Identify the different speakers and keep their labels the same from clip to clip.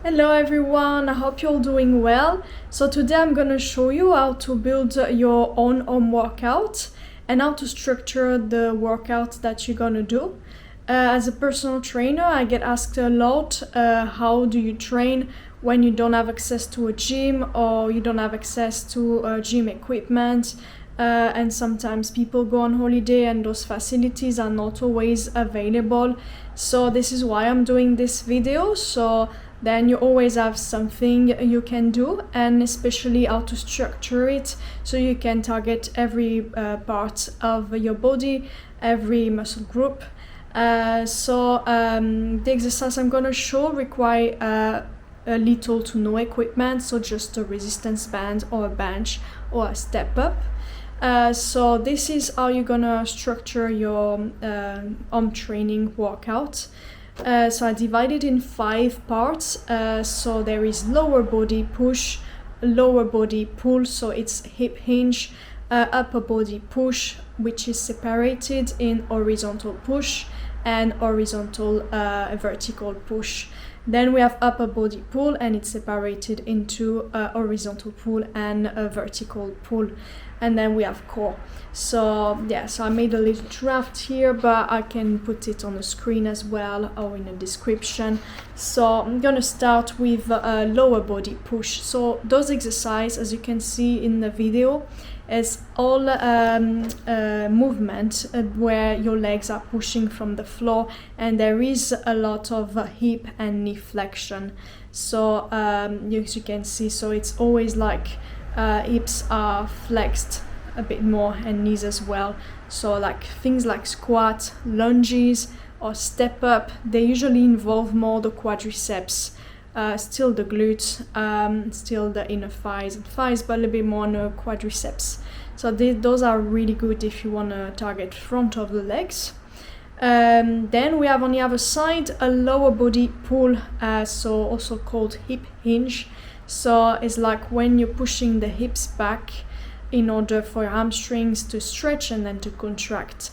Speaker 1: Hello everyone, I hope you're all doing well. So today I'm gonna show you how to build your own home workout and how to structure the workout that you're gonna do. As a personal trainer, I get asked a lot, how do you train when you don't have access to a gym or you don't have access to gym equipment? And sometimes people go on holiday and those facilities are not always available. So this is why I'm doing this video. So then you always have something you can do, and especially how to structure it so you can target every part of your body, every muscle group. The exercise I'm gonna show require a little to no equipment, so just a resistance band or a bench or a step up. So this is how you're gonna structure your home training workout. So I divided in 5 parts. So there is lower body push, lower body pull, so it's hip hinge, upper body push, which is separated in horizontal push and horizontal vertical push. Then we have upper body pull, and it's separated into horizontal pull and a vertical pull. And then we have core. So I made a little draft here, but I can put it on the screen as well or in the description. So I'm gonna start with lower body push. So those exercises, as you can see in the video, is all movement where your legs are pushing from the floor, and there is a lot of hip and knee flexion. So as you can see, so it's always like hips are flexed a bit more and knees as well. So like things like squat, lunges or step up, they usually involve more the quadriceps, still the glutes, still the inner thighs and thighs, but a little bit more on the quadriceps. So those are really good if you want to target front of the legs. Then we have on the other side a lower body pull, so also called hip hinge. So it's like when you're pushing the hips back in order for your hamstrings to stretch and then to contract.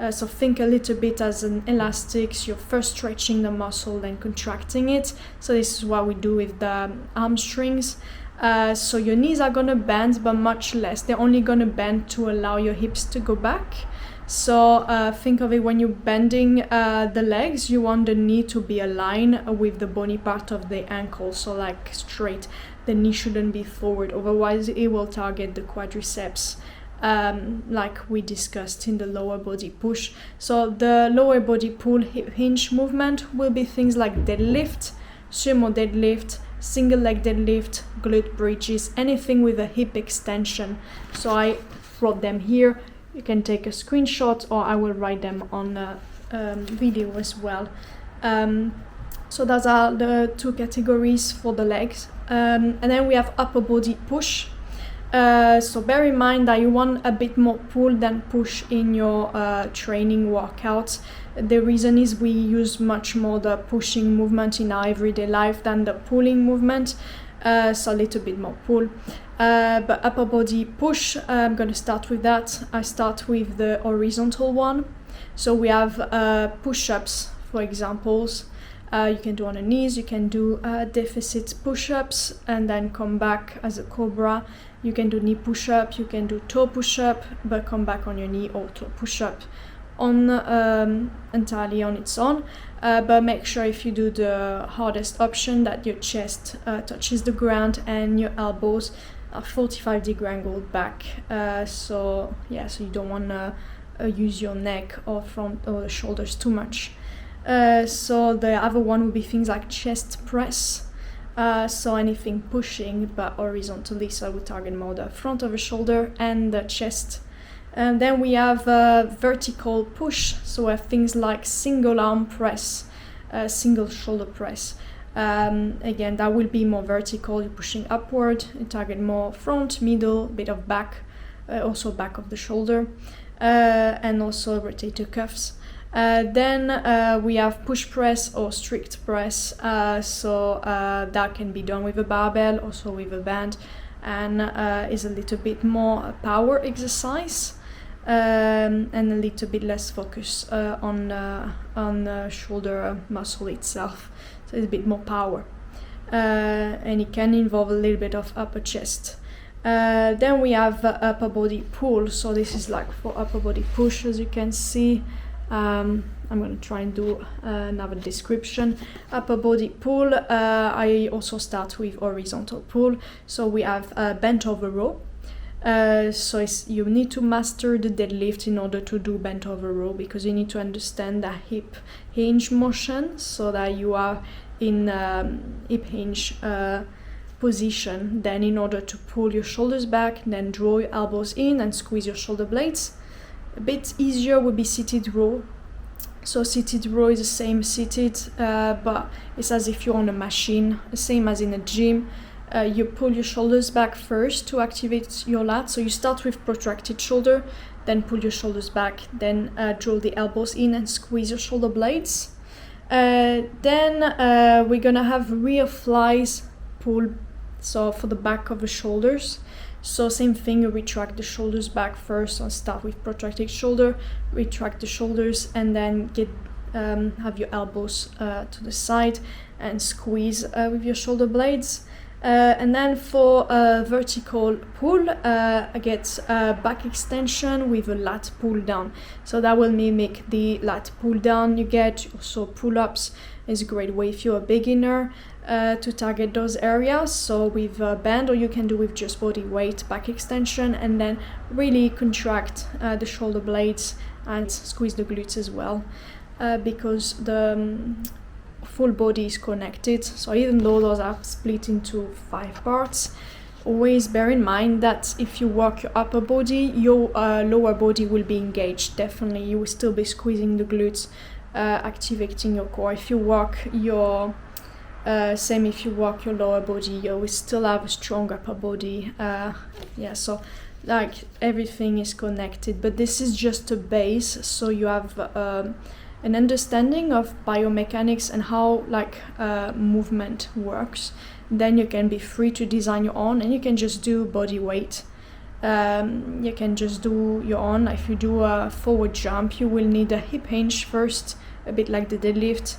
Speaker 1: So think a little bit as an elastic. So you're first stretching the muscle, then contracting it. So this is what we do with the hamstrings. So your knees are gonna bend, but much less. They're only gonna bend to allow your hips to go back. So think of it, when you're bending the legs, you want the knee to be aligned with the bony part of the ankle, so like straight. The knee shouldn't be forward, otherwise it will target the quadriceps, like we discussed in the lower body push. So the lower body pull hip hinge movement will be things like deadlift, sumo deadlift, single leg deadlift, glute bridges, anything with a hip extension. So I wrote them here. You can take a screenshot, or I will write them on a video as well. So those are the 2 categories for the legs. And then we have upper body push. So bear in mind that you want a bit more pull than push in your training workouts. The reason is we use much more the pushing movement in our everyday life than the pulling movement. So a little bit more pull. But upper body push, I'm going to start with that. I start with the horizontal one. So we have push-ups, for examples. You can do on the knees, you can do deficit push-ups and then come back as a cobra. You can do knee push-up, you can do toe push-up, but come back on your knee, or toe push-up on entirely on its own. But make sure if you do the hardest option that your chest touches the ground and your elbows are 45-degree angled back. So you don't want to use your neck or front or the shoulders too much. So the other one would be things like chest press. So anything pushing but horizontally, so I would target more the front of the shoulder and the chest. And then we have vertical push, so we have things like single arm press, single shoulder press. Again, that will be more vertical, you're pushing upward, you target more front, middle, bit of back, also back of the shoulder, and also rotator cuffs. Then we have push press or strict press, so that can be done with a barbell, also with a band, and is a little bit more power exercise. And a little bit less focus on the shoulder muscle itself, so it's a bit more power. and it can involve a little bit of upper chest. Then we have upper body pull. So this is like for upper body push, as you can see. I'm going to try and do another description. Upper body pull, I also start with horizontal pull. So we have bent over row. So you need to master the deadlift in order to do bent over row, because you need to understand the hip hinge motion, so that you are in hip hinge position. Then in order to pull your shoulders back, then draw your elbows in and squeeze your shoulder blades. A bit easier would be seated row. So seated row is the same seated, but it's as if you're on a machine, the same as in a gym. You pull your shoulders back first to activate your lats. So you start with protracted shoulder, then pull your shoulders back, then draw the elbows in and squeeze your shoulder blades. Then we're gonna have rear flies pull, so for the back of the shoulders. So same thing, you retract the shoulders back first, so start with protracted shoulder, retract the shoulders, and then have your elbows to the side and squeeze with your shoulder blades. And then for vertical pull, I get back extension with a lat pull down. So that will mimic the lat pull down you get. Also pull-ups is a great way if you're a beginner to target those areas. So with band, or you can do with just body weight, back extension, and then really contract the shoulder blades and squeeze the glutes as well, because the full body is connected. So even though those are split into 5 parts, always bear in mind that if you work your upper body, your lower body will be engaged. Definitely, you will still be squeezing the glutes, activating your core. If you work your same if you work your lower body, you will still have a strong upper body. So like everything is connected, but this is just a base, so you have an understanding of biomechanics and how movement works. Then you can be free to design your own, and you can just do body weight. You can just do your own. If you do a forward jump, you will need a hip hinge first, a bit like the deadlift,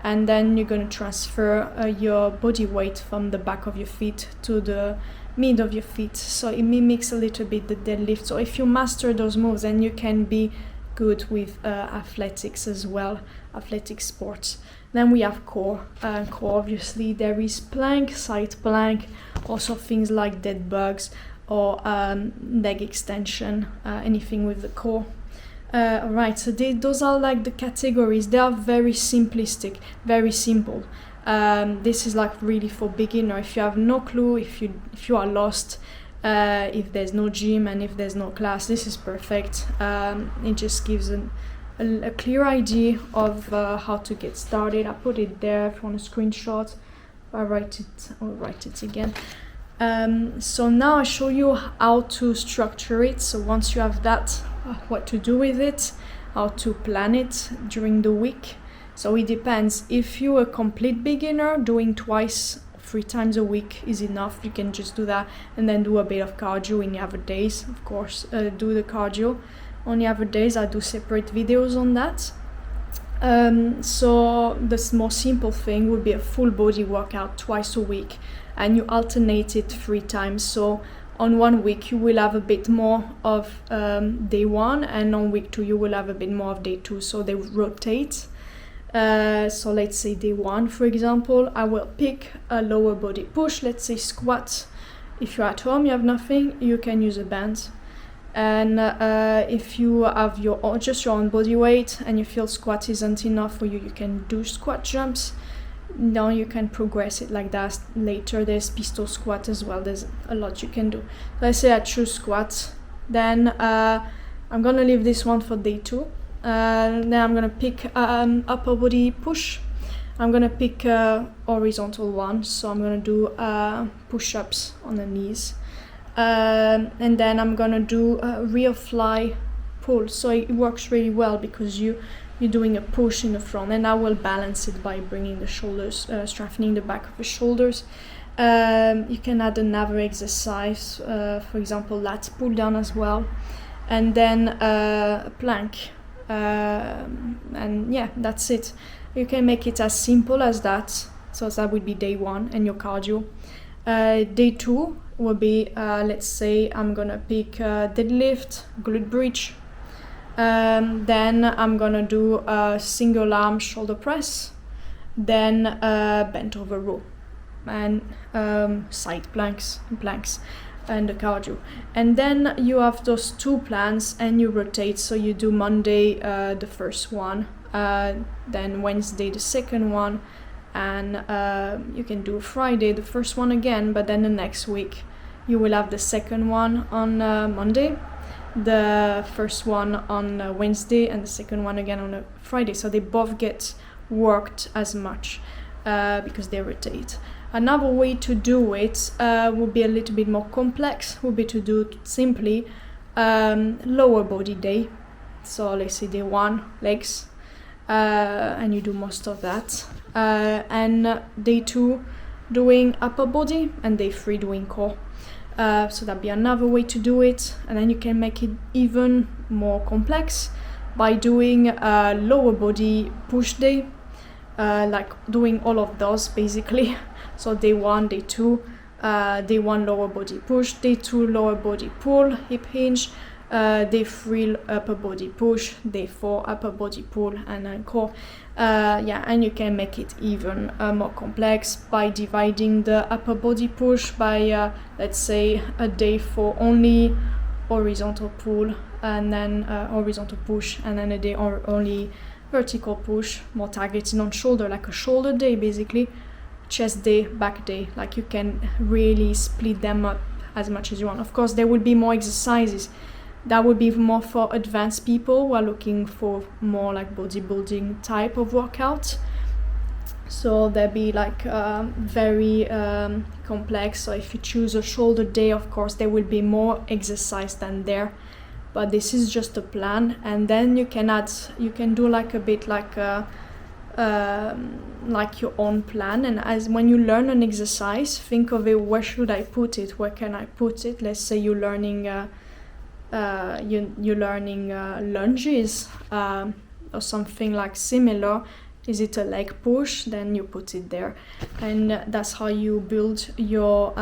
Speaker 1: and then you're going to transfer your body weight from the back of your feet to the mid of your feet. So it mimics a little bit the deadlift. So if you master those moves, then you can be good with athletics as well, athletic sports. Then we have core. Core, obviously, there is plank, side plank, also things like dead bugs or leg extension, anything with the core. Alright, so those are like the categories. They are very simplistic, very simple. This is like really for beginner. If you have no clue, if you are lost, if there's no gym and if there's no class, this is perfect. It just gives a clear idea of how to get started. I put it there if you want a screenshot. I'll write it again. So now I show you how to structure it. So once you have that, what to do with it, how to plan it during the week. So it depends. If you're a complete beginner, doing 3 times a week is enough. You can just do that and then do a bit of cardio in the other days. Of course, do the cardio on the other days. I do separate videos on that. So the more simple thing would be a full body workout twice a week, and you alternate it 3 times. So on one week you will have a bit more of day 1, and on week 2 you will have a bit more of day 2. So they rotate. So let's say day 1, for example, I will pick a lower body push, let's say squat. If you're at home, you have nothing, you can use a band. And if you have just your own body weight and you feel squat isn't enough for you, you can do squat jumps. Now you can progress it like that later. There's pistol squat as well. There's a lot you can do. Let's say I choose squat, then I'm gonna leave this one for day 2. Then I'm gonna pick upper body push. I'm gonna pick a horizontal one, so I'm gonna do push-ups on the knees, and then I'm gonna do a rear fly pull. So it works really well because you're doing a push in the front, and I will balance it by bringing the shoulders, strengthening the back of the shoulders. You can add another exercise, for example lat pull down as well, and then a plank. And yeah, that's it. You can make it as simple as that, So that would be day 1 and your cardio. Day 2 will be, let's say I'm gonna pick deadlift, glute bridge. Then I'm gonna do a single arm shoulder press, then bent over row, and side planks, and the cardio. And then you have those 2 plans and you rotate. So you do Monday the first one, then Wednesday the second one, and you can do Friday the first one again, but then the next week you will have the second one on Monday, the first one on Wednesday, and the second one again on a Friday. So they both get worked as much because they rotate. Another way to do it would be a little bit more complex, would be to do simply lower body day. So let's say day 1, legs, and you do most of that. And day 2, doing upper body, and day 3, doing core. So that'd be another way to do it. And then you can make it even more complex by doing a lower body push day, like doing all of those basically. So day 1, day 2, day 1 lower body push, day 2 lower body pull, hip hinge, day 3 upper body push, day 4 upper body pull, and then core. And you can make it even more complex by dividing the upper body push by let's say a day for only horizontal pull, and then horizontal push, and then a day only vertical push, more targeting on shoulder, like a shoulder day basically, chest day, back day. Like you can really split them up as much as you want. Of course there will be more exercises that would be more for advanced people who are looking for more like bodybuilding type of workout. So they'll be like very complex. So if you choose a shoulder day, of course there will be more exercise than there, but this is just a plan. And then you can do like a bit like your own plan. And as when you learn an exercise, think of it, where should I put it, where can I put it? Let's say you're learning lunges or something like similar. Is it a leg push? Then you put it there, and that's how you build your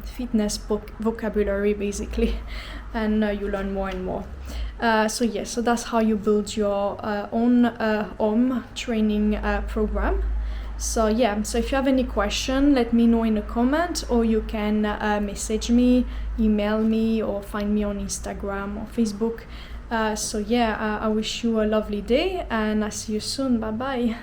Speaker 1: fitness vocabulary basically, and you learn more and more. So that's how you build your own home training program. So if you have any question, let me know in a comment, or you can message me, email me, or find me on Instagram or Facebook. I wish you a lovely day, and I'll see you soon. Bye bye.